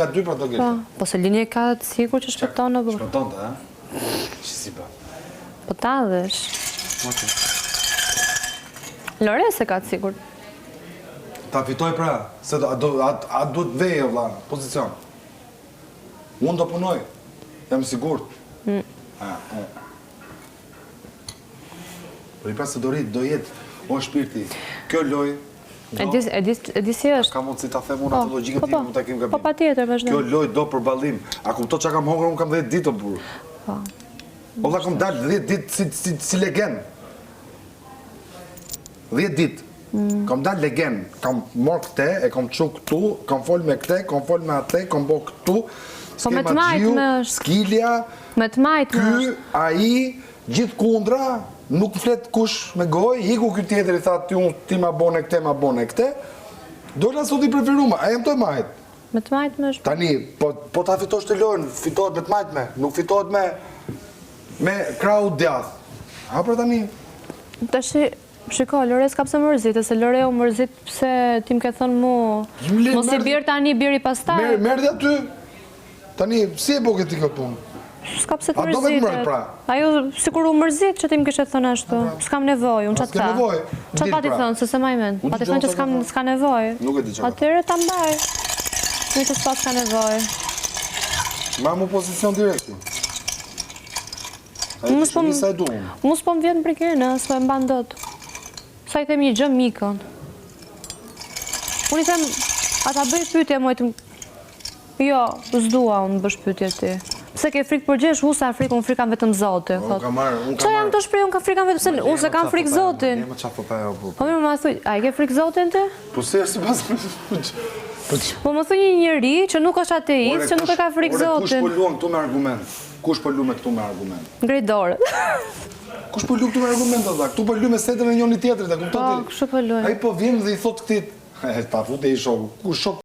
nga dy pra do gjelë. Po se linje ka të sigur që shpëton në burë. Shpëton të, Që si ba? Po ta dhesh. Lore se ka të sigur. Ta fitoj pra, se a duhet veje, vla, pozicion. Unë do punoj, jam sigurt. Por i pra se do jetë, o shpirti, kjo loj, E di si është? ka mundësi ta them unë atë logjikën time, mund ta kem gabim. Po patjetër, vazhdo. Kjo loj do për ballim. A kupto çka kam hongër, unë kam 10 ditë o burr. Po. O vlla kam dalë 10 ditë si legend. 10 ditë. Kam dalë legend, kam marrë këte, e kam çu këtu, kam fol me këte, kam fol me atë, kam bë këtu. Po me të majtme është. Skilja, Me të majtme është. ky, ai, gjithë kundra, nuk flet kush me gojë, iku ky tjetër i tha ti ma bone këte, ma bone këte. Dola sot i preferuar, a jam të majt. Me të majtme është. Tani, po ta fitosh të lojën, fitohet me të majtme, nuk fitohet me krau djath. Ha për tani? Tashi, shiko, Lore s'ka pse mërzit, se Lore u mërzit pse ti më ke thënë mu, mos i bjerë tani, bjeri pastaj. Merë dhe aty. Tani, si e po këtë këtë punë? S'ka pse të A do me të mërzitet. mërë, pra? Ajo, sikur u mërzit që ti më kishe thënë ashtu. S'kam nevojë, unë qatë s'ke ta. nevojë, Qa dil, pa ti pra. thënë, se se majmen. Unë Pa ti dëgjoj thënë që çka s'ka nevojë. Nuk e di çka. Atyre ta mbaj. Një që s'pa s'ka nevojë. Ma mu pozicion direkti. A e Unë të shumë sa e du unë. Mu s'po më vjen për kene, s'po e mban dot. Sa i them një gjë mikën. Unë i them, ata bëj pyetje mojtë. Jo, s'dua unë bësh pyetje ti. Pse ke frikë për gjesh, unë sa frikë, unë frikam vetëm Zotin. Unë kam marrë. Qa jam të shprej, unë ka frikam vetëm, se unë se kam frikë Zotin. Ne më qa po pa e o bu. Po mirë më thuj, a i ke frikë Zotin ti? Po se është pas... Po më thuj një njëri që nuk është ateist, që nuk e ka frikë Kush po Zotin. luan këtu me argument? Kush po lu me këtu me argument? Ngrej dorë. Kush po lu këtu me argument, dhe? Këtu po lu me setën e njëri tjetrit, dhe kupton Po, ti? kështu po luaj. Ai po vjen dhe i thot këtit, ta fute i shoku. Ku shok?